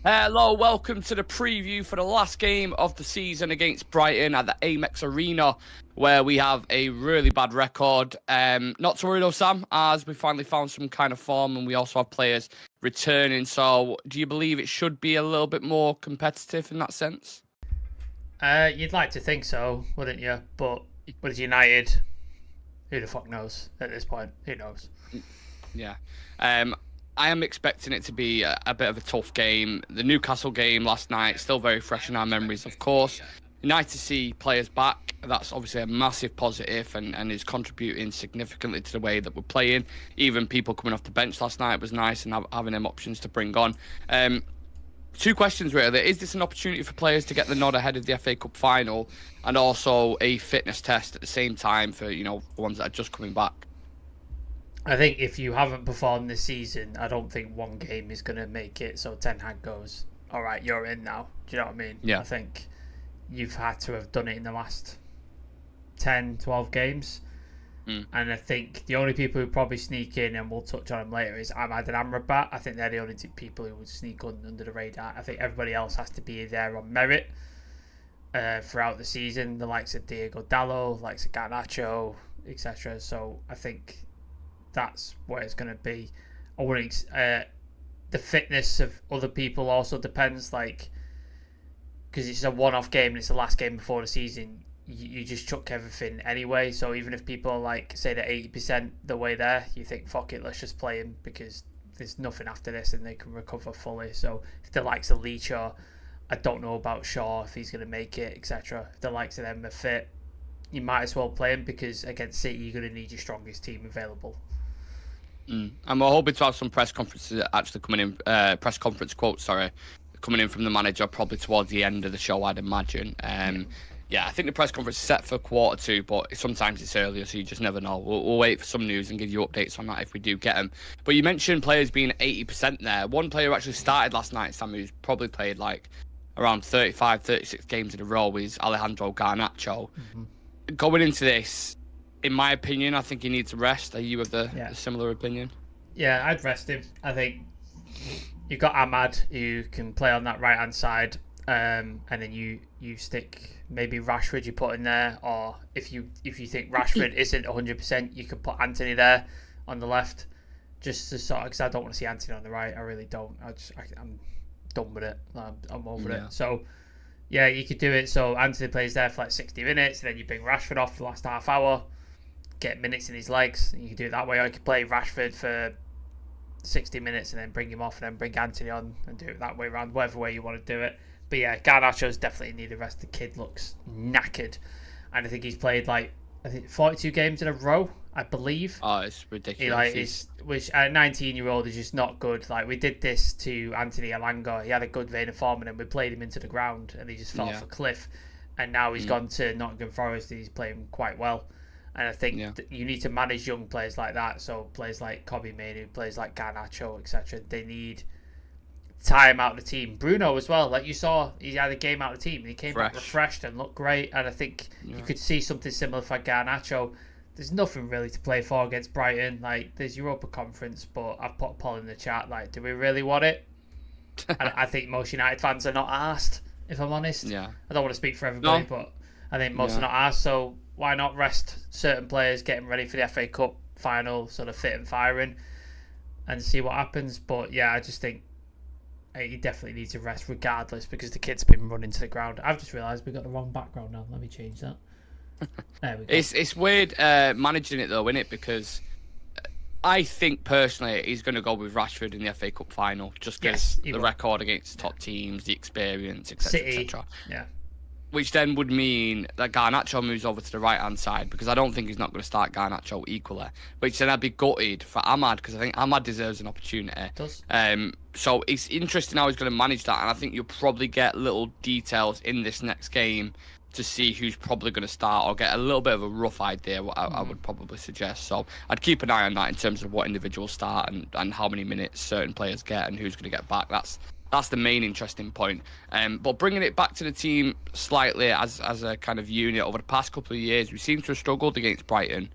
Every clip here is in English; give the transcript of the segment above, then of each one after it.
Hello, welcome to the preview for the last game of the season against Brighton at the Amex Arena, where we have a really bad record. Not to worry though, Sam, as we finally found some kind of form and we also have players returning. So do you believe it should be a little bit more competitive in that sense? You'd like to think so, wouldn't you? But with United, who the fuck knows at this point? Who knows? Yeah. I am expecting it to be a bit of a tough game. The Newcastle game last night, still very fresh in our memories, of course. Nice to see players back. That's obviously a massive positive and is contributing significantly to the way that we're playing. Even people coming off the bench last night was nice and having them options to bring on. Two questions really. Is this an opportunity for players to get the nod ahead of the FA Cup final and also a fitness test at the same time for, the ones that are just coming back? I think if you haven't performed this season, I don't think one game is going to make it. So Ten Hag goes, all right, you're in now. Do you know what I mean? Yeah. I think you've had to have done it in the last 10, 12 games. And I think the only people who probably sneak in, and we'll touch on them later, is Ahmad and Amrabat. I think they're the only two people who would sneak under the radar. I think everybody else has to be there on merit throughout the season. The likes of Diego Dallo, likes of Garnacho, etc. So I think that's where it's going to be. I wouldn't. The fitness of other people also depends, because it's a one-off game and it's the last game before the season. You just chuck everything anyway. So even if people are say they're 80% the way there, you think fuck it, let's just play him because there's nothing after this and they can recover fully. So if the likes of Leach, I don't know about Shaw if he's going to make it, etc. If the likes of them are fit, you might as well play him because against City you're going to need your strongest team available. And we're hoping to have some press conferences actually coming in, press conference quotes, coming in from the manager probably towards the end of the show, I'd imagine. Yeah, I think the press conference is set for 1:45, but sometimes it's earlier, so you just never know. We'll wait for some news and give you updates on that if we do get them. But you mentioned players being 80% there. One player who actually started last night, Sam, who's probably played around 35, 36 games in a row, is Alejandro Garnacho. Going into this, in my opinion, I think he needs a rest. Are you of the similar opinion? Yeah, I'd rest him. I think you've got Ahmad who can play on that right-hand side, and then you stick maybe Rashford you put in there, or if you think Rashford isn't 100%, you could put Anthony there on the left, just to sort of, because I don't want to see Anthony on the right. I really don't. I'm done with it. I'm over it. So yeah, you could do it. So Anthony plays there for 60 minutes, and then you bring Rashford off for the last half hour, get minutes in his legs, and you can do it that way. Or you could play Rashford for 60 minutes and then bring him off and then bring Anthony on and do it that way around, whatever way you want to do it. But yeah, Garnacho's definitely need a rest. The kid looks knackered, and I think he's played 42 games in a row, I believe. Oh, it's ridiculous. Which at 19-year-old is just not good. We did this to Anthony Elanga. He had a good vein of form, and then we played him into the ground, and he just fell off a cliff. And now he's gone to Nottingham Forest, and he's playing quite well. And I think that you need to manage young players like that. So players like Kobe Mainoo, players like Garnacho, etc. They need time out of the team. Bruno as well, you saw, he had a game out of the team and he came back refreshed and looked great. And I think you could see something similar for Garnacho. There's nothing really to play for against Brighton. There's Europa Conference, but I've put a poll in the chat. Do we really want it? And I think most United fans are not asked, if I'm honest. Yeah. I don't want to speak for everybody, but I think most are not asked. So why not rest certain players, getting ready for the FA Cup final, sort of fit and firing, and see what happens. But yeah, I just think he definitely needs a rest regardless because the kid's been running to the ground. I've just realised we've got the wrong background now. Let me change that. There we go. It's weird managing it though, isn't it? Because I think personally he's going to go with Rashford in the FA Cup final just because the record against top teams, the experience, etc. etc. Yeah. Which then would mean that Garnacho moves over to the right-hand side because I don't think he's not going to start Garnacho equally. Which then I'd be gutted for Ahmad because I think Ahmad deserves an opportunity. It does. So it's interesting how he's going to manage that, and I think you'll probably get little details in this next game to see who's probably going to start or get a little bit of a rough idea, what I would probably suggest. So I'd keep an eye on that in terms of what individuals start and how many minutes certain players get and who's going to get back. That's the main interesting point. But bringing it back to the team slightly as a kind of unit over the past couple of years, we seem to have struggled against Brighton.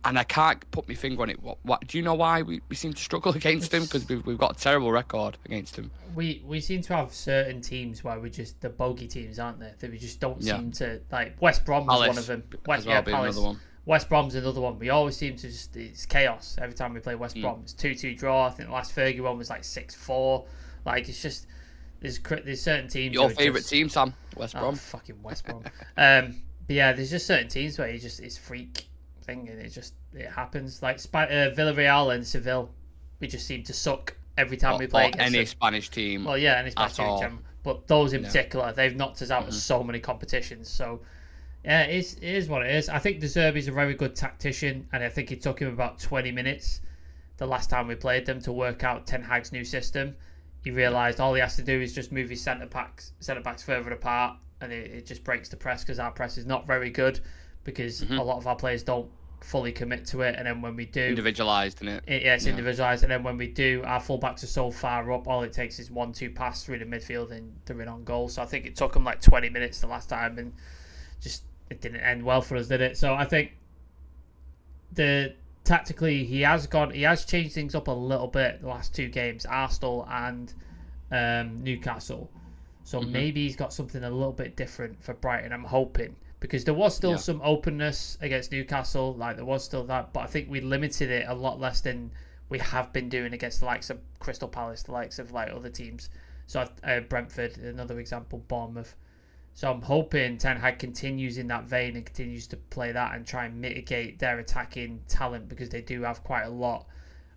and I can't put my finger on it. What do you know why we seem to struggle against him? Because we've got a terrible record against him. We seem to have certain teams where we just the bogey teams, aren't they? That we just don't seem to like. West Brom was one of them. Palace. Another one. West Brom's another one. We always seem to it's chaos every time we play West Brom. It's 2-2 draw. I think the last Fergie one was like 6-4. Like it's just there's certain teams. Your favourite team, Sam? West Brom. Fucking West Brom. But yeah, there's just certain teams where it's freak thing and it happens. Like Villarreal and Seville, we just seem to suck every time we play against any Spanish team. Well, yeah, any Spanish team. But those in particular, they've knocked us out of so many competitions. So. Yeah, it is what it is. I think De Zerbi's a very good tactician, and I think it took him about 20 minutes the last time we played them to work out Ten Hag's new system. He realised all he has to do is just move his centre backs further apart, and it just breaks the press because our press is not very good because a lot of our players don't fully commit to it, and then when we do... Individualised, isn't it? It's individualised, and then when we do, our fullbacks are so far up, all it takes is 1-2 pass through the midfield and they're in on goal. So I think it took him like 20 minutes the last time, and just... it didn't end well for us, did it? So I think tactically he has changed things up a little bit the last two games, Arsenal and Newcastle. So maybe he's got something a little bit different for Brighton. I'm hoping because there was still some openness against Newcastle, like there was still that, but I think we limited it a lot less than we have been doing against the likes of Crystal Palace, the likes of like other teams. So Brentford, another example, Bournemouth. So I'm hoping Ten Hag continues in that vein and continues to play that and try and mitigate their attacking talent because they do have quite a lot.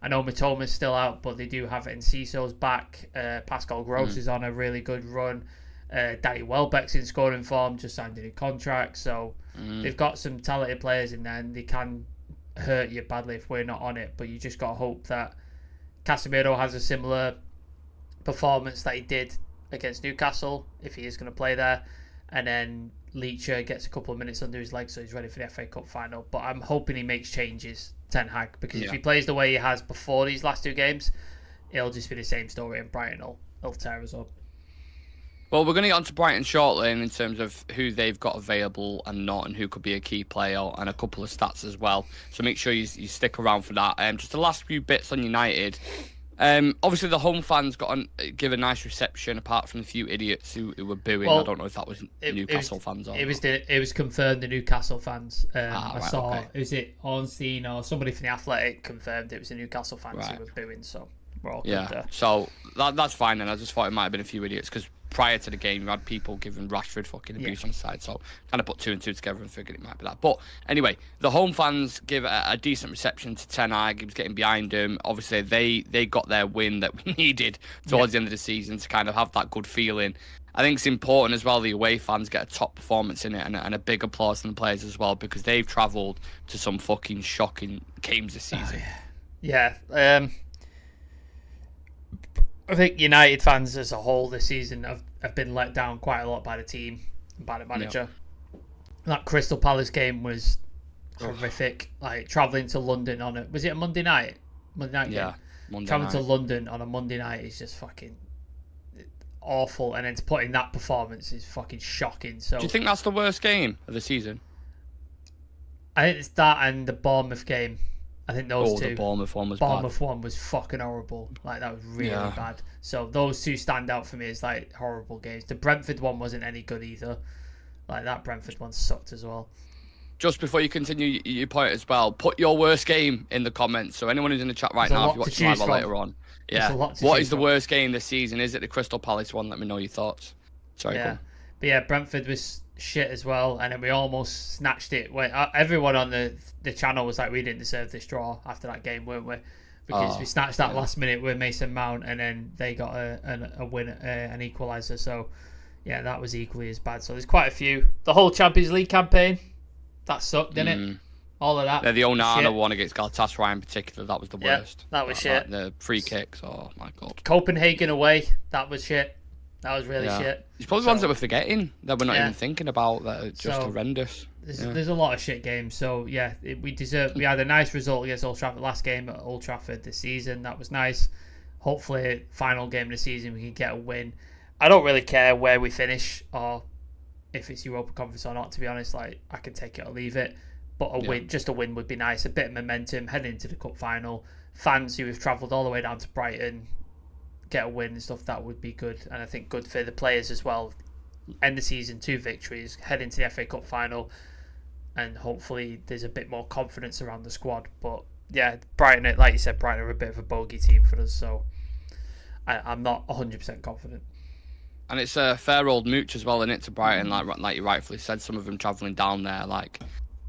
I know Mitoma's still out, but they do have Enciso's back. Pascal Gross is on a really good run. Danny Welbeck's in scoring form, just signed a new contract. So they've got some talented players in there and they can hurt you badly if we're not on it. But you just got to hope that Casemiro has a similar performance that he did against Newcastle if he is going to play there. And then Leacher gets a couple of minutes under his legs, so he's ready for the FA Cup final. But I'm hoping he makes changes, Ten Hag, because if he plays the way he has before these last two games, it'll just be the same story, and Brighton will tear us up. Well, we're going to get on to Brighton shortly in terms of who they've got available and not, and who could be a key player, and a couple of stats as well. So make sure you stick around for that. Just the last few bits on United. Obviously, the home fans give a nice reception, apart from the few idiots who were booing. Well, I don't know if that was Newcastle fans or not. It was confirmed the Newcastle fans. I saw, okay. Was it Ornstein or somebody from the Athletic confirmed it was the Newcastle fans who were booing, so we're all good there. So that's fine then. I just thought it might have been a few idiots because prior to the game, you had people giving Rashford fucking abuse on the side. So kind of put two and two together and figured it might be that. But anyway, the home fans give a decent reception to Ten Hag. He was getting behind him. Obviously, they got their win that we needed towards the end of the season to kind of have that good feeling. I think it's important as well the away fans get a top performance in it and a big applause from the players as well because they've travelled to some fucking shocking games this season. I think United fans as a whole this season have been let down quite a lot by the team and by the manager. That Crystal Palace game was horrific. Like travelling to London was it a Monday night? Monday night game? Yeah, travelling to London on a Monday night is just fucking awful, and then to put in that performance is fucking shocking. So, do you think that's the worst game of the season? I think it's that and the Bournemouth game. I think those two. The Bournemouth one was Bournemouth one was fucking horrible. Like that was really bad. So those two stand out for me as like horrible games. The Brentford one wasn't any good either. Like that Brentford one sucked as well. Just before you continue your point as well, put your worst game in the comments. So anyone who's in the chat right now, if you're watching live or later on, what is the worst game this season? Is it the Crystal Palace one? Let me know your thoughts. Sorry. Yeah, but yeah, Brentford was shit as well, and then we almost snatched it. Everyone on the channel was like, we didn't deserve this draw after that game, weren't we? Because we snatched that last minute with Mason Mount, and then they got a win, an equaliser. So yeah, that was equally as bad. So there's quite a few. The whole Champions League campaign, that sucked, didn't it? All of that. Yeah, the Onana one against Galatasaray in particular, that was the worst. That was shit. Like the free kicks, oh my god. Copenhagen away, that was shit. That was really shit. It's probably ones that we're forgetting, that we're not even thinking about, that are just horrendous. There's a lot of shit games. So yeah, we had a nice result against Old Trafford last game at Old Trafford this season. That was nice. Hopefully, final game of the season we can get a win. I don't really care where we finish or if it's Europa Conference or not. To be honest, like I can take it or leave it. but just a win would be nice. A bit of momentum heading into the cup final. Fans who have travelled all the way down to Brighton get a win and stuff, that would be good. And I think good for the players as well. End the season 2 victories, head into the FA Cup final, and hopefully there's a bit more confidence around the squad. But yeah, Brighton, like you said, Brighton are a bit of a bogey team for us, so I'm not 100% confident. And it's a fair old mooch as well, isn't it, to Brighton? Like you rightfully said, some of them travelling down there, like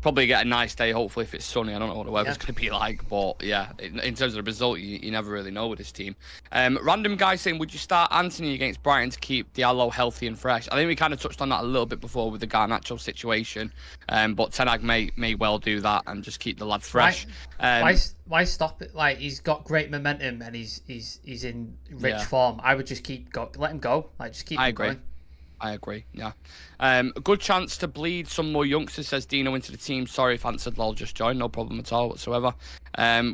probably get a nice day. Hopefully, if it's sunny, I don't know what the weather's going to be like, but yeah, in terms of the result, you never really know with this team. Random guy saying, would you start Anthony against Brighton to keep Diallo healthy and fresh? I think we kind of touched on that a little bit before with the Garnacho situation, but Ten Hag may well do that and just keep the lad fresh. Why stop it? Like, he's got great momentum and he's in rich form. I would just let him go. Like, just keep him going. I agree, yeah. A good chance to bleed some more youngsters, says Dino, into the team. Sorry if answered lol just joined, no problem at all whatsoever.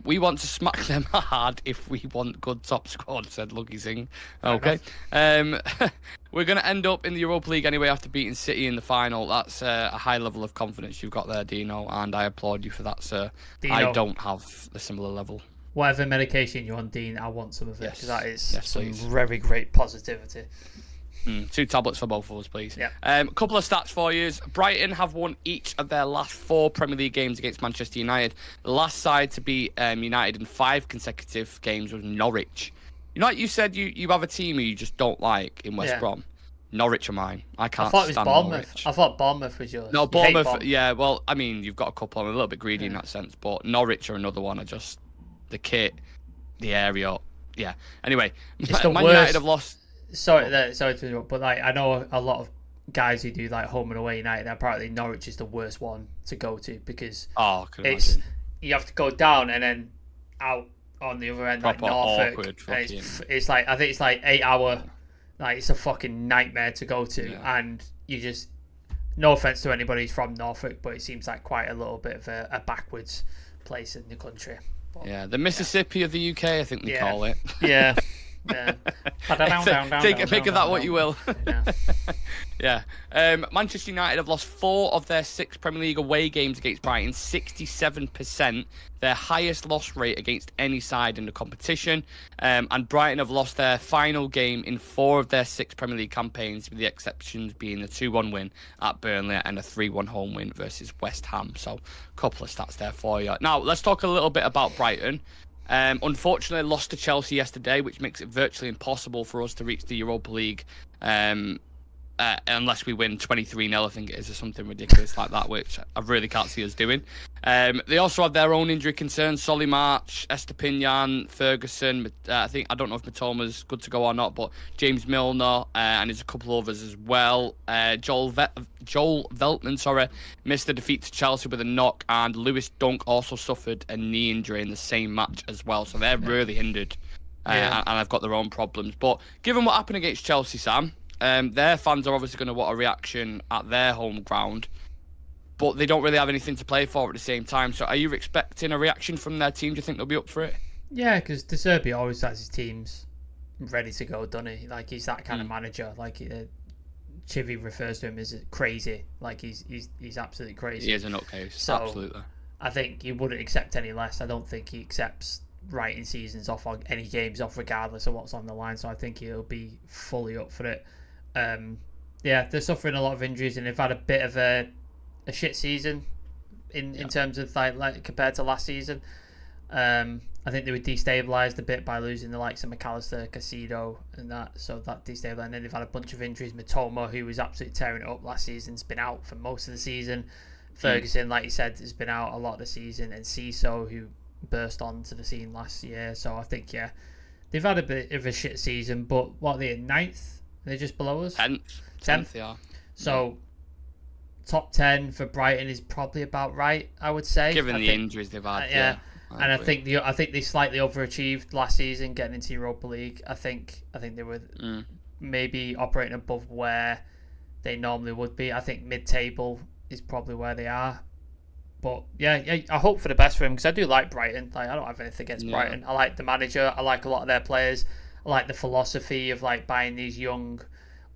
We want to smack them hard if we want good top squad, said Lucky Singh. Okay. We're going to end up in the Europa League anyway after beating City in the final. That's a high level of confidence you've got there, Dino, and I applaud you for that, sir. Dino, I don't have a similar level. Whatever medication you're on, Dean, I want some of it, because that is some please. very great positivity. 2 tablets for both of us, please. Yeah. A couple of stats for you. Brighton have won each of their last 4 Premier League games against Manchester United. The last side to beat United in 5 consecutive games was Norwich. You know, like you said, you have a team who you just don't like in West Brom. Norwich are mine. I can't stand Norwich. I thought Bournemouth was yours. No, Bournemouth. Yeah, well, I mean, you've got a couple. I'm a little bit greedy in that sense, but Norwich are another one. I just the kit, the area. Yeah. Anyway, Man United have lost. Sorry to interrupt, but like I know a lot of guys who do like home and away United. And apparently, Norwich is the worst one to go to because you have to go down and then out on the other end, proper like Norfolk. Awkward. It's like I think it's like 8 hour. Like it's a fucking nightmare to go to, and you just. No offense to anybody who's from Norfolk, but it seems like quite a little bit of a backwards place in the country. But, the Mississippi of the UK, I think they call it. Yeah. Yeah. Make of that what you will. Manchester United have lost 4 of their 6 Premier League away games against Brighton, 67%, their highest loss rate against any side in the competition. And Brighton have lost their final game in 4 of their 6 Premier League campaigns, with the exceptions being the 2-1 win at Burnley and a 3-1 home win versus West Ham. So, a couple of stats there for you. Now, let's talk a little bit about Brighton. Unfortunately, lost to Chelsea yesterday, which makes it virtually impossible for us to reach the Europa League unless we win 23-0, I think it is, or something ridiculous like that, which I really can't see us doing. They also have their own injury concerns. Solly March, Estepinian, Ferguson. I don't know if Matoma's good to go or not, but James Milner, and there's a couple others as well. Joel Veltman, missed the defeat to Chelsea with a knock, and Lewis Dunk also suffered a knee injury in the same match as well. So they're really hindered, and I've got their own problems. But given what happened against Chelsea, Sam, their fans are obviously going to want a reaction at their home ground, but they don't really have anything to play for at the same time. So are you expecting a reaction from their team? Do you think they'll be up for it? Yeah, because De Zerbi always has his teams ready to go, doesn't he? Like, he's that kind of manager. Like, Chivy refers to him as crazy. Like, he's absolutely crazy. He is a nutcase, so, absolutely. I think he wouldn't accept any less. I don't think he accepts writing seasons off or any games off regardless of what's on the line. So I think he'll be fully up for it. They're suffering a lot of injuries and they've had a bit of a shit season in terms of like compared to last season. I think they were destabilised a bit by losing the likes of McAllister, Casido and that, so that destabilised. And then they've had a bunch of injuries. Matoma, who was absolutely tearing it up last season, has been out for most of the season. Ferguson, like you said, has been out a lot of the season, and Ciso, who burst onto the scene last year. So I think they've had a bit of a shit season, but what are they, 9th? They're just below us? 10th, yeah. So, top 10 for Brighton is probably about right, I would say. Given the injuries they've had, I think they slightly overachieved last season getting into Europa League. I think they were maybe operating above where they normally would be. I think mid-table is probably where they are. But I hope for the best for him because I do like Brighton. Like, I don't have anything against Brighton. I like the manager. I like a lot of their players. I like the philosophy of like buying these young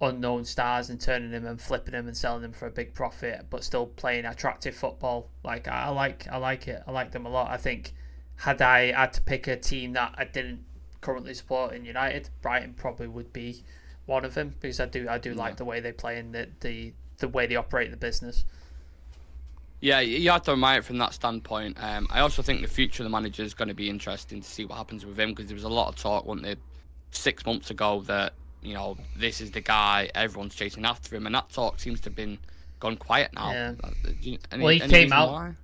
unknown stars and turning them and flipping them and selling them for a big profit, but still playing attractive football. Like I like it. I like them a lot. I think had I had to pick a team that I didn't currently support in United, Brighton probably would be one of them, because I do like the way they play and the way they operate the business. Yeah, you have to admire it from that standpoint. I also think the future of the manager is going to be interesting to see what happens with him, because there was a lot of talk, wasn't there, 6 months ago that, you know, this is the guy, everyone's chasing after him, and that talk seems to have been gone quiet now. Yeah. He came out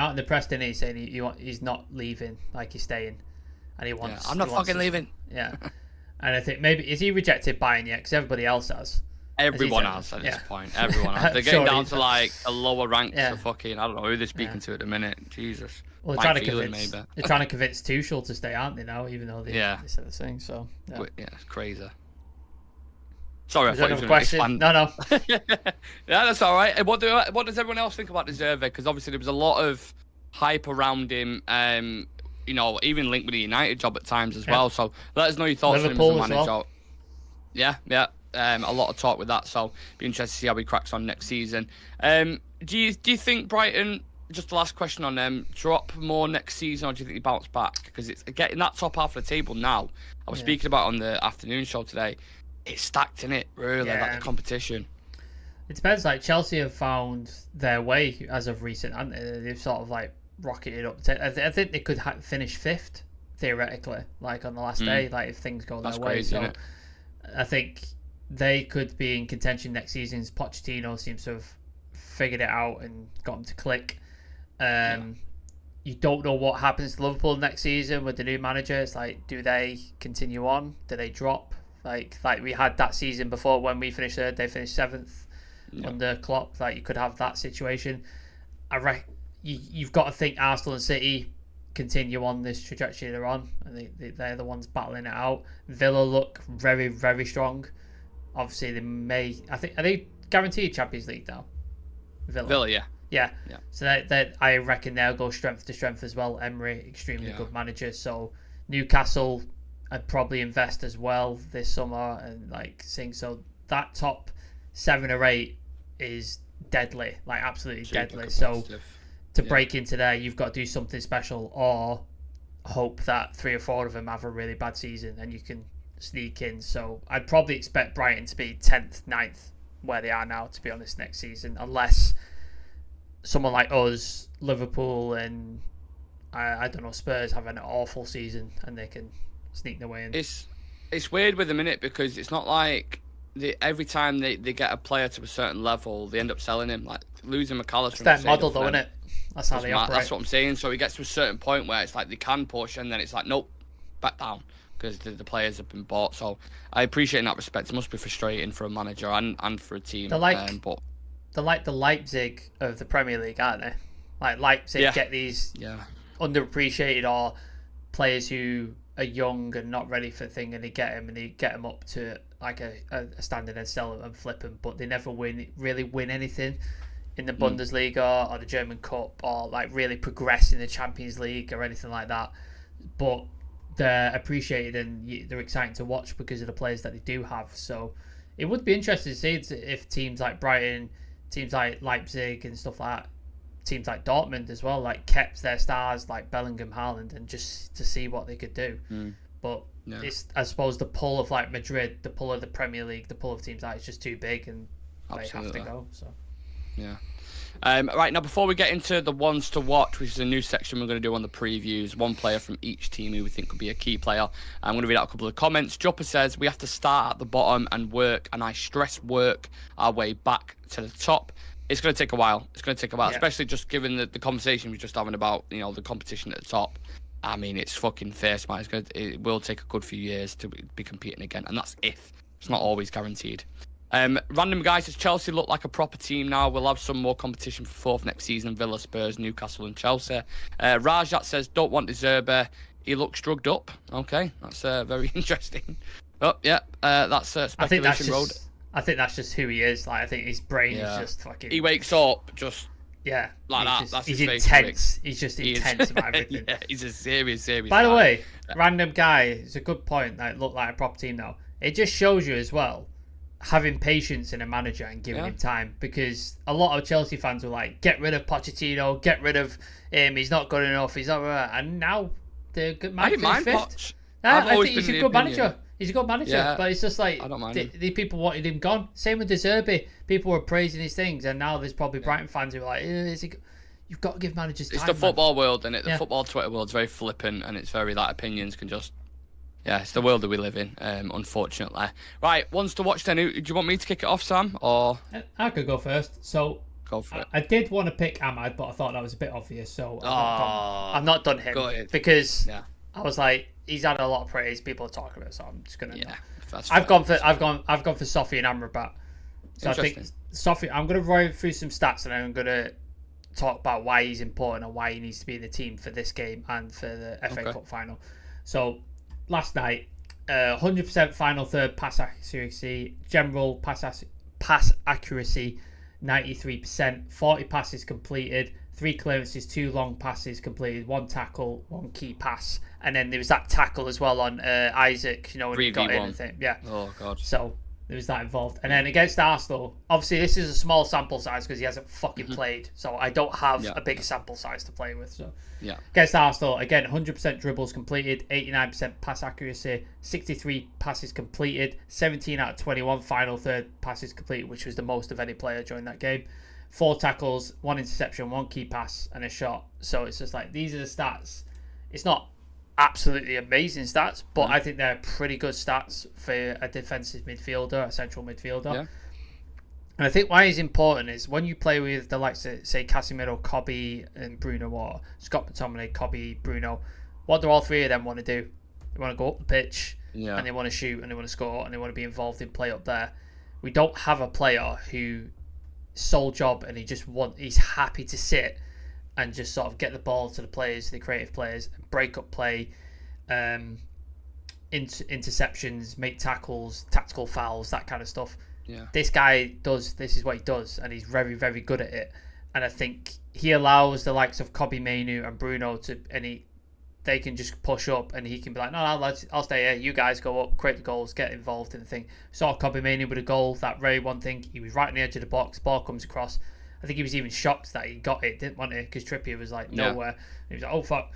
in the press, didn't he, saying he's not leaving, like he's staying, and he wants. Yeah, I'm not fucking leaving. Yeah, and I think maybe is he rejected Bayern yet? Because everybody else has. Everyone has at this point. Everyone has. They're getting down to like a lower ranks of fucking. I don't know who they're speaking to at the minute. Jesus. Well, they're trying to convince Tuchel to stay, aren't they now? Even though they said the thing. So yeah, it's crazy. Sorry, I thought you were going to expand. No. Yeah, that's all right. What does everyone else think about Deserve? Because obviously there was a lot of hype around him. You know, even linked with the United job at times as well. So let us know your thoughts on him as a manager. Well. Yeah. A lot of talk with that. So be interested to see how he cracks on next season. Do you think Brighton? Just the last question on them. Drop more next season, or do you think they bounce back? Because it's getting that top half of the table now. I was speaking about on the afternoon show today. It's stacked, in it, really, like the competition. It depends. Like Chelsea have found their way as of recent, and they've sort of like rocketed up. I think they could finish 5th theoretically, like on the last day, like if things go their way. Crazy, so I think they could be in contention next season. Pochettino seems to have figured it out and got them to click. You don't know what happens to Liverpool next season with the new manager. It's like, do they continue on? Do they drop? Like we had that season before when we finished 3rd, they finished 7th under Klopp. Like you could have that situation. You've got to think Arsenal and City continue on this trajectory they're on, and they're the ones battling it out. Villa look very, very strong. Obviously, they may. I think are they guaranteed Champions League now? Villa, yeah. So that I reckon they'll go strength to strength as well. Emery, extremely good manager. So Newcastle, I'd probably invest as well this summer and like sing. So that top 7 or 8 is deadly, like absolutely deadly. So to break into there, you've got to do something special, or hope that 3 or 4 of them have a really bad season and you can sneak in. So I'd probably expect Brighton to be 10th, 9th, where they are now, to be honest, next season, unless someone like us, Liverpool, and I don't know, Spurs have an awful season and they can sneak their way in. It's weird with them, innit? Because it's not like every time they get a player to a certain level, they end up selling him. Like losing McAllister. It's their model, though, isn't it? That's how they operate. That's what I'm saying. So he gets to a certain point where it's like they can push, and then it's like, nope, back down, because the players have been bought. So I appreciate in that respect. It must be frustrating for a manager and for a team. They're like the Leipzig of the Premier League, aren't they? Like Leipzig get these underappreciated or players who are young and not ready for the thing, and they get them up to like a standard and sell them and flip them, but they never really win anything in the Bundesliga or the German Cup, or like really progress in the Champions League or anything like that. But they're appreciated and they're exciting to watch because of the players that they do have. So it would be interesting to see if teams like Brighton, teams like Leipzig and stuff like that, teams like Dortmund as well, like kept their stars like Bellingham, Haaland, and just to see what they could do. But it's, I suppose, the pull of like Madrid, the pull of the Premier League, the pull of teams like it's just too big, and they have to go. So right, now before we get into the ones to watch, which is a new section we're going to do on the previews, one player from each team who we think could be a key player. I'm going to read out a couple of comments. Jopper says, we have to start at the bottom and work, and I stress work our way back to the top. It's going to take a while. Especially just given the conversation we're just having about, you know, the competition at the top. I mean, it's fucking fierce, man. It will take a good few years to be competing again, and that's if. It's not always guaranteed. Random guy says, Chelsea look like a proper team now. We'll have some more competition for 4th next season. Villa, Spurs, Newcastle and Chelsea. Rajat says, don't want De Zerbi. He looks drugged up. Okay, that's very interesting. Oh, yeah, that's speculation road. I think that's just who he is. Like, I think his brain is just fucking... He wakes up just... Yeah. Like that. That's he's his intense. He's just intense about everything. Yeah, he's a serious By the way, random guy, it's a good point. Like, look like a proper team now. It just shows you as well having patience in a manager and giving him time, because a lot of Chelsea fans were like, get rid of Pochettino, get rid of him, he's not good enough, he's not, and now the good man finished fifth. I think he's a good manager. He's a good manager, but it's just like the people wanted him gone. Same with De Zerbi. People were praising his things, and now there's probably Brighton fans who are like, you've got to give managers time. It's the football world, and the football Twitter world's very flippant, and it's very like opinions can just. Yeah, it's the world that we live in, unfortunately. Right, ones to watch then. Do you want me to kick it off, Sam? Or I could go first. So go for it. I did want to pick Ahmad, but I thought that was a bit obvious, so I've not done him because I was like, he's had a lot of praise. People are talking about it, so I'm just gonna. Yeah, I've gone for Sofi and Amrabat. So I think Sofi. I'm gonna run through some stats, and I'm gonna talk about why he's important and why he needs to be in the team for this game and for the FA Cup final. So. Last night, 100% final third pass accuracy, general pass accuracy, 93%, 40 passes completed, 3 clearances, 2 long passes completed, 1 tackle, 1 key pass, and then there was that tackle as well on Isaac, when he got in and thing. Yeah. Oh God. So there was that involved, and then against Arsenal, obviously this is a small sample size because he hasn't fucking played, so I don't have a big sample size to play with. So against Arsenal, again, 100% dribbles completed, 89% pass accuracy, 63 passes completed, 17 out of 21 final third passes completed, which was the most of any player during that game. 4 tackles, 1 interception, 1 key pass, and a shot. So it's just like, these are the stats. It's not absolutely amazing stats, but I think they're pretty good stats for a defensive midfielder, a central midfielder. Yeah. And I think why it's important is when you play with the likes of, say, Casemiro, Kobe, and Bruno, or Scott McTominay, Kobe, Bruno, what do all 3 of them want to do? They want to go up the pitch, and they want to shoot, and they want to score, and they want to be involved in play up there. We don't have a player who sole job and he's happy to sit and just sort of get the ball to the players, the creative players, break up play, interceptions, make tackles, tactical fouls, that kind of stuff. Yeah. This guy this is what he does, and he's very, very good at it. And I think he allows the likes of Kobe Mainoo and Bruno they can just push up, and he can be like, no, lads, I'll stay here. You guys go up, create the goals, get involved in the thing. Saw Kobe Mainoo with a goal, that very one thing. He was right on the edge of the box, ball comes across. I think he was even shocked that he got it, didn't want it, because Trippier was like nowhere. He was like, oh fuck.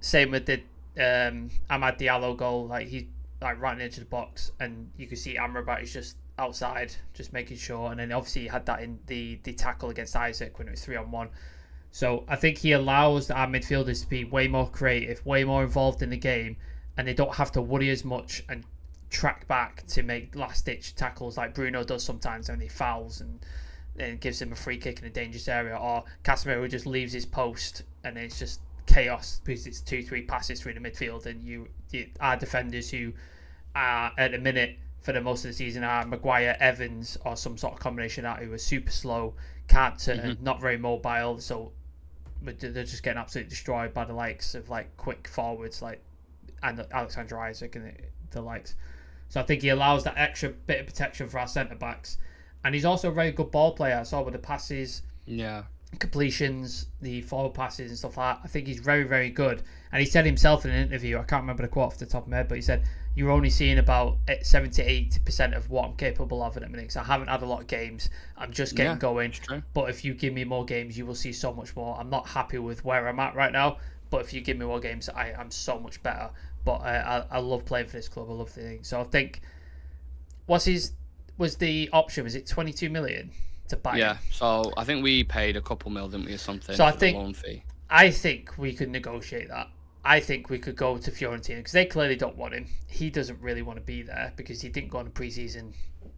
Same with the Amad Diallo goal, like he's like right on the edge of the box, and you can see Amrabat is just outside, just making sure. And then obviously he had that in the tackle against Isaac when it was 3-on-1. So I think he allows our midfielders to be way more creative, way more involved in the game, and they don't have to worry as much and track back to make last-ditch tackles like Bruno does sometimes when he fouls and gives him a free kick in a dangerous area, or Casemiro just leaves his post and it's just chaos because it's 2-3 passes through the midfield, and our defenders who are at the minute for the most of the season are Maguire, Evans, or some sort of combination of that, who are super slow, can't turn, not very mobile, so they're just getting absolutely destroyed by the likes of like quick forwards like Alexander Isaac and the likes. So I think he allows that extra bit of protection for our centre backs. And he's also a very good ball player. I saw with the passes, completions, the forward passes and stuff like that. I think he's very, very good. And he said himself in an interview, I can't remember the quote off the top of my head, but he said, you're only seeing about 70-80% of what I'm capable of at the minute, because I haven't had a lot of games. I'm just getting going. But if you give me more games, you will see so much more. I'm not happy with where I'm at right now, but if you give me more games, I'm so much better. But I love playing for this club. I love the thing. So I think, was the option, was it 22 million to buy him? So I think we paid a couple mil, didn't we, or something, so for the loan fee. I think we could negotiate that. I think we could go to Fiorentina because they clearly don't want him. He doesn't really want to be there because he didn't go on a pre-season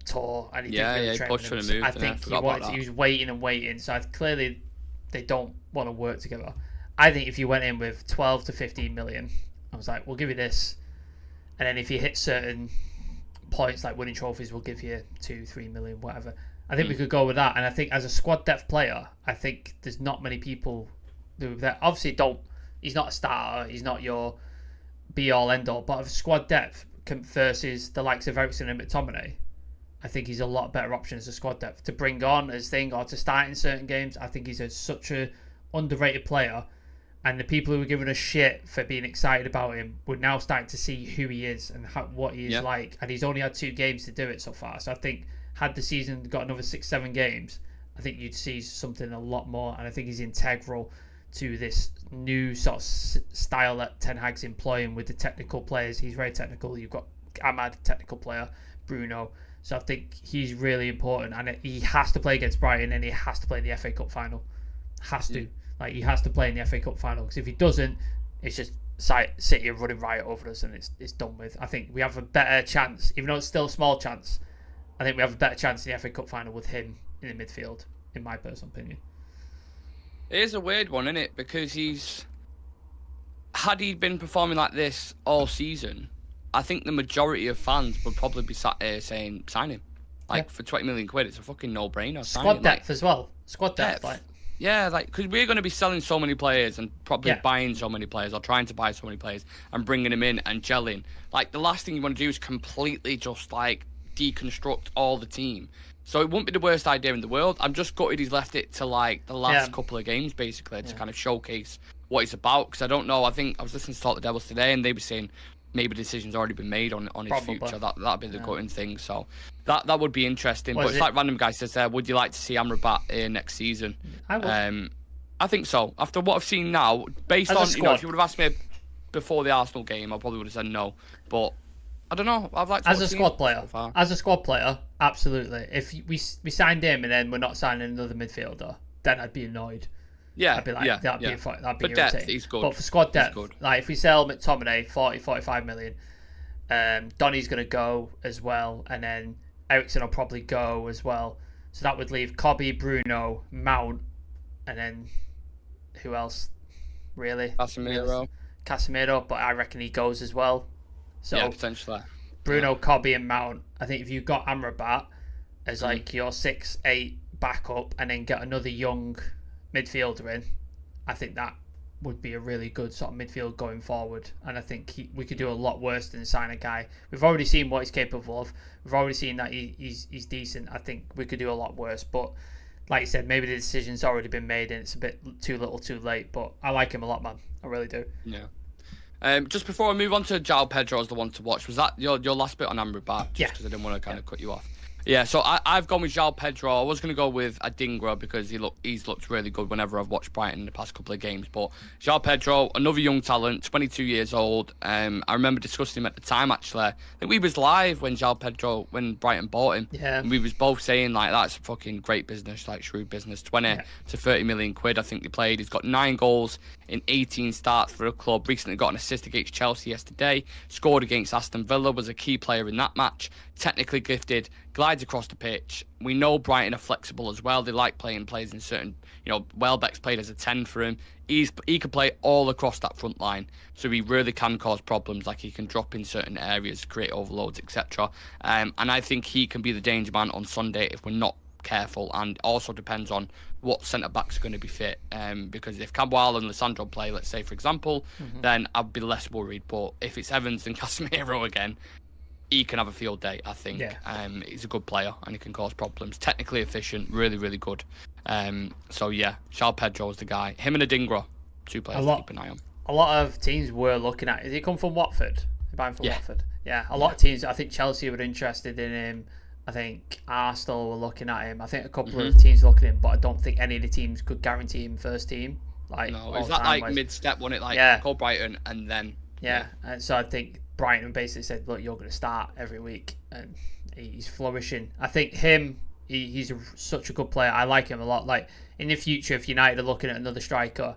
tour and he didn't really train with them. Move, I think he was waiting. So clearly they don't want to work together. I think if you went in with 12 to 15 million, I was like, we'll give you this, and then if you hit certain points like winning trophies, we'll give you 2-3 million, whatever. I think we could go with that. And I think as a squad depth player, I think there's not many people who obviously he's not a starter, he's not your be all end all, but of squad depth versus the likes of Eriksen and McTominay, I think he's a lot better option as a squad depth to bring on as thing or to start in certain games. I think he's such a underrated player, And the people who were giving us shit for being excited about him, we're now starting to see who he is and what he is like. And he's only had 2 games to do it so far. So I think had the season got another 6-7 games, I think you'd see something a lot more. And I think he's integral to this new sort of style that Ten Hag's employing with the technical players. He's very technical. You've got Ahmad, technical player, Bruno. So I think he's really important. And he has to play against Brighton, and he has to play in the FA Cup final. Has to. Like, he has to play in the FA Cup final, because if he doesn't, it's just City running riot over us, and it's done with. I think we have a better chance, even though it's still a small chance. I think we have a better chance in the FA Cup final with him in the midfield, in my personal opinion. It is a weird one, isn't it? Because had he been performing like this all season, I think the majority of fans would probably be sat here saying, sign him. Like, for 20 million quid, it's a fucking no-brainer. Squad depth as well. Squad depth, like. Yeah, like, because we're going to be selling so many players and probably buying so many players, or trying to buy so many players and bringing them in and gelling. Like, the last thing you want to do is completely just, like, deconstruct all the team. So it wouldn't be the worst idea in the world. I'm just gutted he's left it to, like, the last couple of games, basically, to kind of showcase what he's about. Because I don't know. I think I was listening to Talk the Devils today, and they were saying maybe the decision's already been made on his future. That'd be the gutting thing. So that would be interesting. But it's like random guy says there, would you like to see Amrabat here next season? I would. I think so. After what I've seen now, based on, you know, if you would have asked me before the Arsenal game, I probably would have said no. But I don't know. I'd like to as a squad player. As a squad player, absolutely. If we signed him and then we're not signing another midfielder, then I'd be annoyed. Yeah, I'd be like, that'd be irritating. Depth, he's good. But for squad depth, like if we sell McTominay 40-45 million, Donny's going to go as well, and then Eriksen will probably go as well. So that would leave Cobby, Bruno, Mount, and then who else? Really? Casemiro, but I reckon he goes as well. So yeah, potentially. Bruno, Cobby, and Mount. I think if you got Amrabat as like your 6-8 backup, and then get another young midfielder in, I think that would be a really good sort of midfield going forward. And I think we could do a lot worse than sign a guy. We've already seen what he's capable of. We've already seen that he's decent. I think we could do a lot worse. But like you said, maybe the decision's already been made and it's a bit too little too late. But I like him a lot, man. I really do. Yeah. Just before I move on to João Pedro as the one to watch, was that your last bit on Amrabat? Just because I didn't want to kind of cut you off. Yeah, so I've gone with João Pedro. I was going to go with Adingra because he's looked really good whenever I've watched Brighton in the past couple of games. But João Pedro, another young talent, 22 years old. I remember discussing him at the time, actually. I think we was live when when Brighton bought him. Yeah. And we was both saying, like, that's a fucking great business, like shrewd business. 20 to 30 million quid, I think he played. He's got 9 goals in 18 starts for a club. Recently got an assist against Chelsea yesterday. Scored against Aston Villa, was a key player in that match. Technically gifted, glides across the pitch. We know Brighton are flexible as well. They like playing players in certain, Welbeck's played as a 10 for him. He can play all across that front line, so he really can cause problems. Like, he can drop in certain areas, create overloads, etc. And I think he can be the danger man on Sunday if we're not careful. And also depends on what centre backs are going to be fit. Because if Cabral and Lissandro play, let's say for example, then I'd be less worried. But if it's Evans and Casemiro again, he can have a field day, I think. He's a good player and he can cause problems. Technically efficient, really, really good. So yeah, João Pedro is the guy. Him and Adingra, 2 players to keep an eye on. A lot of teams were looking at. Did he come from Watford? He buying from Watford. Yeah, a lot of teams. I think Chelsea were interested in him. I think Arsenal were looking at him. I think a couple of teams were looking at him, but I don't think any of the teams could guarantee him first team. Like, no, is that like mid-step, wasn't it? Like, call Brighton and then... Yeah, and so I think Brighton basically said, look, you're going to start every week, and he's flourishing. I think he's such a good player. I like him a lot. Like, in the future, if United are looking at another striker,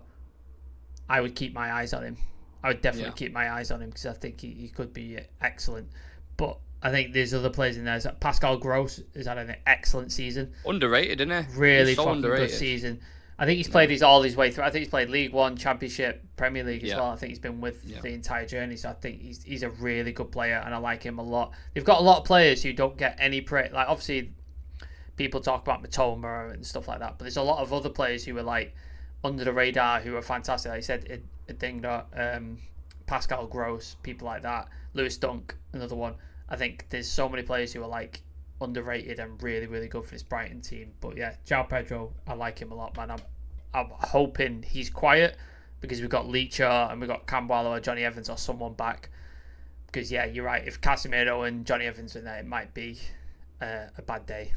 I would keep my eyes on him. I would definitely keep my eyes on him because I think he could be excellent. But I think there's other players in there. Pascal Gross has had an excellent season. Underrated, isn't he? Really fucking good season. I think he's played all his way through. I think he's played League One, Championship, Premier League as well. I think he's been with the entire journey. So I think he's a really good player, and I like him a lot. They've got a lot of players who don't get any like, obviously, people talk about Matoma and stuff like that, but there's a lot of other players who are like under the radar who are fantastic. Like I said, Adingra, Pascal Gross, people like that. Lewis Dunk, another one. I think there's so many players who are like underrated and really, really good for this Brighton team. But yeah, João Pedro, I like him a lot, man. I'm hoping he's quiet, because we've got Leacher and we've got Cambualo or Johnny Evans or someone back. Because, yeah, you're right. If Casemiro and Johnny Evans are there, it might be a bad day.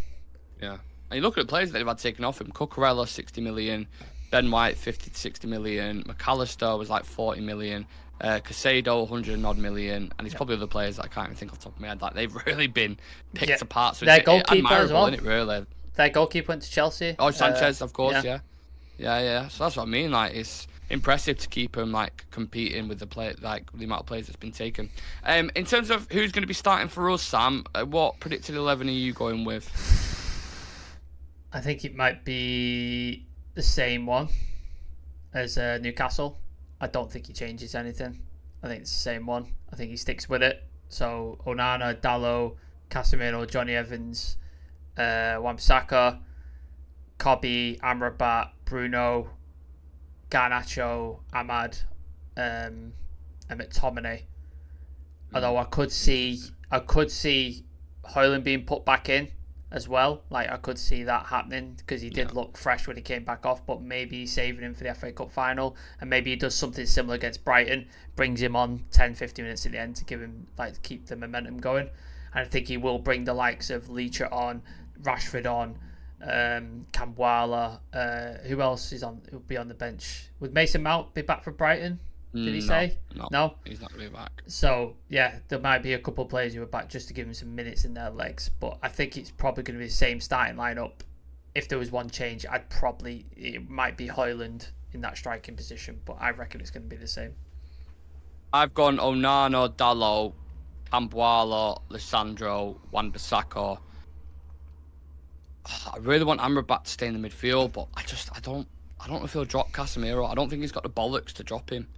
Yeah. And you look at the players that they've had taken off him. Cucurella, 60 million. Ben White, 50 to 60 million. McAllister was like 40 million. Casado, 100 and odd million. And there's probably other players that I can't even think off the top of my head. Like, they've really been picked apart. So their it's goalkeeper as well. Isn't it, really? Their goalkeeper went to Chelsea. Oh, Sanchez, of course, yeah. So that's what I mean. Like, it's impressive to keep him like competing with the amount of players that's been taken. In terms of who's going to be starting for us, Sam, what predicted 11 are you going with? I think it might be the same one as Newcastle. I don't think he changes anything. I think it's the same one. I think he sticks with it. So Onana, Dalot, Casemiro, Johnny Evans, Wan-Bissaka, Kobe, Amrabat, Bruno, Garnacho, Ahmad, and McTominay. Although I could see Højlund being put back in as well. Like, I could see that happening because he did look fresh when he came back off, but maybe he's saving him for the FA Cup final, and maybe he does something similar against Brighton, brings him on 10-15 minutes at the end to give him, like, to keep the momentum going. And I think he will bring the likes of Leacher on, Rashford on, Cambuala, who else is on? Will be on the bench? Would Mason Mount be back for Brighton? Did he say? No, he's not going to be back. So, yeah, there might be a couple of players who are back just to give him some minutes in their legs. But I think it's probably going to be the same starting lineup. If there was one change, it might be Højlund in that striking position. But I reckon it's going to be the same. I've gone Onana, Dalot, Cambuala, Lissandro, Wan-Bissaka. I really want Amrabat to stay in the midfield, but I don't know if he'll drop Casemiro. I don't think he's got the bollocks to drop him.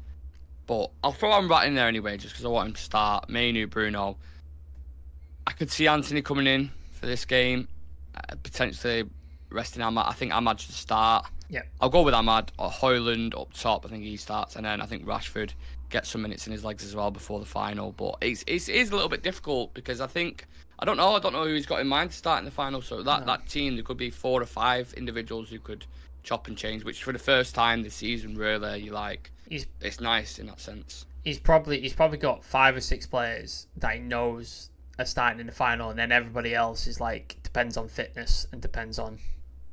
But I'll throw Amrabat in there anyway, just because I want him to start. Mainu, Bruno. I could see Anthony coming in for this game, potentially resting Ahmad. I think Ahmad should start. Yeah. I'll go with Ahmad or Højlund up top. I think he starts, and then I think Rashford gets some minutes in his legs as well before the final. But it is a little bit difficult because I don't know who he's got in mind to start in the final. So that team, there could be 4 or 5 individuals who could chop and change, which for the first time this season, really, it's nice in that sense. He's probably got 5 or 6 players that he knows are starting in the final, and then everybody else is like depends on fitness and depends on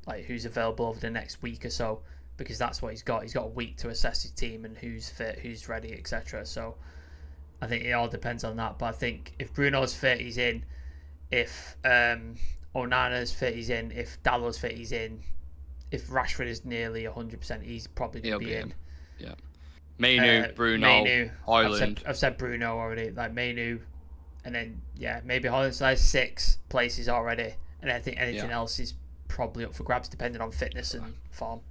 like who's available over the next week or so, because that's what he's got. He's got a week to assess his team and who's fit, who's ready, etc. So I think it all depends on that. But I think if Bruno's fit, he's in. If Onana's fit, he's in. If Dalot's fit, he's in. If Rashford is nearly 100%, he's probably going to be in. Yeah. Mainu, Bruno, Højlund. I've said Bruno already. Like Mainu, and then maybe Højlund. So there's 6 places already, and I think anything else is probably up for grabs depending on fitness and form.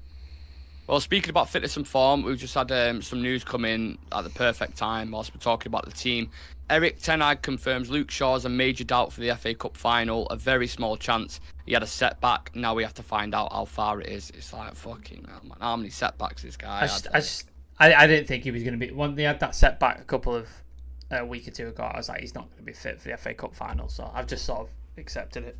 Well, speaking about fitness and form, we've just had some news come in at the perfect time whilst we're talking about the team. Erik ten Hag confirms Luke Shaw's a major doubt for the FA Cup final. A very small chance. He had a setback. Now we have to find out how far it is. It's like, fucking hell, man. How many setbacks this guy had? I didn't think he was going to be... When they had that setback a week or 2 ago, I was like, he's not going to be fit for the FA Cup final. So I've just sort of accepted it.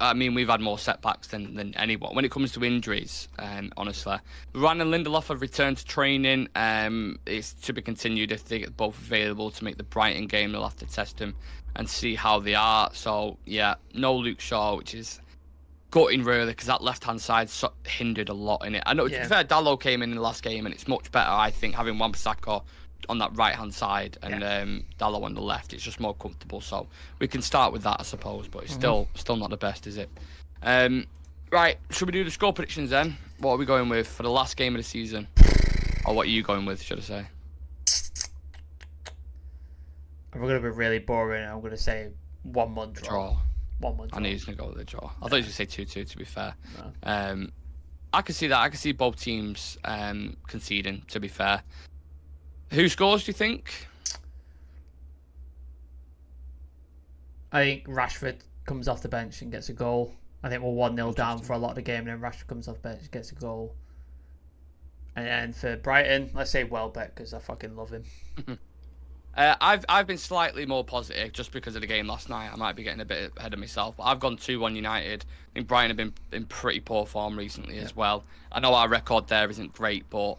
I mean, we've had more setbacks than anyone. When it comes to injuries, honestly. Varane and Lindelof have returned to training. It's to be continued if they get both available to make the Brighton game. They'll have to test them and see how they are. So, yeah, no Luke Shaw, which is gutting, really, because that left-hand side hindered a lot in it. I know, to be fair, Dalot came in the last game, and it's much better, I think, having Wan-Bissaka on that right-hand side and Dalot on the left. It's just more comfortable. So we can start with that, I suppose, but it's still not the best, is it? Right, should we do the score predictions then? What are we going with for the last game of the season? Or what are you going with, should I say? We're going to be really boring. I'm going to say 1-1 draw. 1-1 draw. I knew he was going to go with a draw. I thought you were going to say 2-2, to be fair. No. I can see that. I can see both teams conceding, to be fair. Who scores, do you think? I think Rashford comes off the bench and gets a goal. I think we're 1-0 down for a lot of the game, and then Rashford comes off the bench and gets a goal. And then for Brighton, let's say Welbeck, because I fucking love him. I've been slightly more positive just because of the game last night. I might be getting a bit ahead of myself, but I've gone 2-1 United. I think Brighton have been in pretty poor form recently as well. I know our record there isn't great, but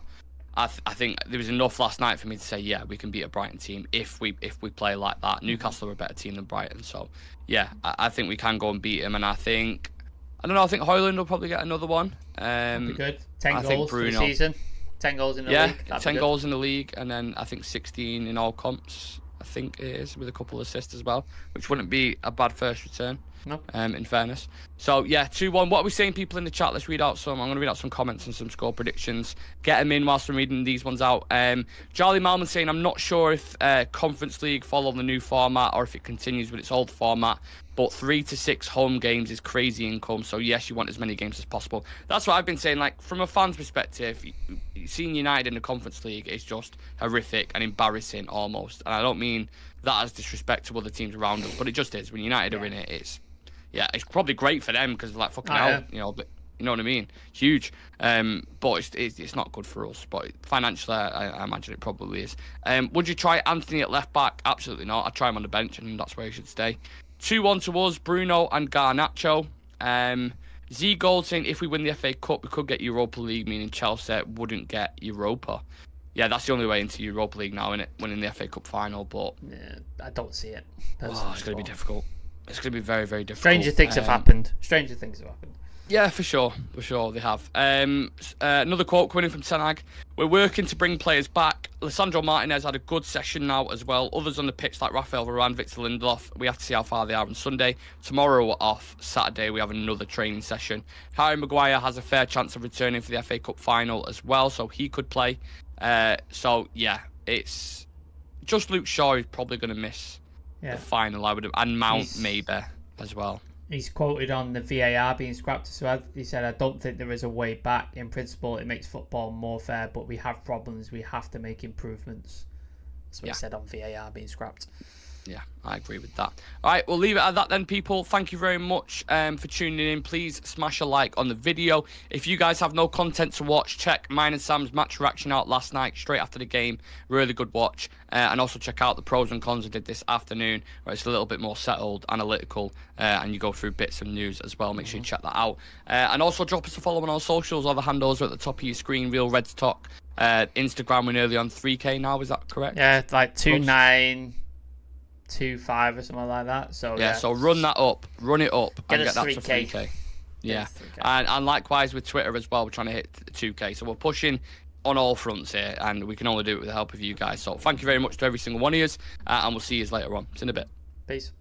I think there was enough last night for me to say, yeah, we can beat a Brighton team if we play like that. Newcastle are a better team than Brighton, so yeah, I think we can go and beat them. And I think Højlund will probably get another one. That'd be good. 10 I goals think for the Bruno, season. 10 goals in the league. Yeah, 10 goals in the league, and then I think 16 in all comps. I think it is, with a couple of assists as well, which wouldn't be a bad first return. No. In fairness. So yeah, 2-1. What are we saying, people in the chat? Let's read out some. I'm going to read out some comments and some score predictions. Get them in whilst I'm reading these ones out. Charlie Malman saying, I'm not sure if Conference League follow the new format or if it continues with its old format, but 3 to 6 home games is crazy income. So yes, you want as many games as possible. That's what I've been saying. Like, from a fan's perspective, seeing United in the Conference League is just horrific and embarrassing almost. And I don't mean that as disrespect to other teams around us, but it just is. When United are in it, it's probably great for them because like fucking hell, but you know what I mean? Huge. But it's not good for us. But financially, I imagine it probably is. Would you try Anthony at left back? Absolutely not. I'd try him on the bench, and that's where he should stay. 2-1 to us, Bruno and Garnacho. Z Gold saying, if we win the FA Cup, we could get Europa League, meaning Chelsea wouldn't get Europa. Yeah, that's the only way into Europa League now, isn't it? Winning the FA Cup final, but yeah, I don't see it. It's going to be difficult. It's going to be very, very difficult. Stranger things have happened. Yeah, for sure, they have. Another quote coming in from Tenag. We're working to bring players back. Lisandro Martinez had a good session now as well. Others on the pitch like Rafael Varane, Victor Lindelof. We have to see how far they are on Sunday. Tomorrow we're off. Saturday we have another training session. Harry Maguire has a fair chance of returning for the FA Cup final as well, so he could play. So yeah, it's just Luke Shaw is probably going to miss the final, I would have, and Mount maybe as well. He's quoted on the VAR being scrapped as well. He said, I don't think there is a way back. In principle, it makes football more fair, but we have problems. We have to make improvements. That's what he said on VAR being scrapped. Yeah, I agree with that. All right, we'll leave it at that then, people. Thank you very much for tuning in. Please smash a like on the video. If you guys have no content to watch, check mine and Sam's match reaction out last night, straight after the game. Really good watch. And also check out the pros and cons I did this afternoon, where it's a little bit more settled, analytical, and you go through bits of news as well. Make sure you check that out. And also drop us a follow on our socials. All the handles are at the top of your screen. Real Reds Talk. Instagram, we're nearly on 3K now. Is that correct? Yeah, it's like 2.925 or something like that. So yeah, so run it up, and get that 3K. to 3K. Yeah, and likewise with Twitter as well. We're trying to hit 2K, so we're pushing on all fronts here, and we can only do it with the help of you guys. So thank you very much to every single one of you, and we'll see you later on. See you in a bit. Peace.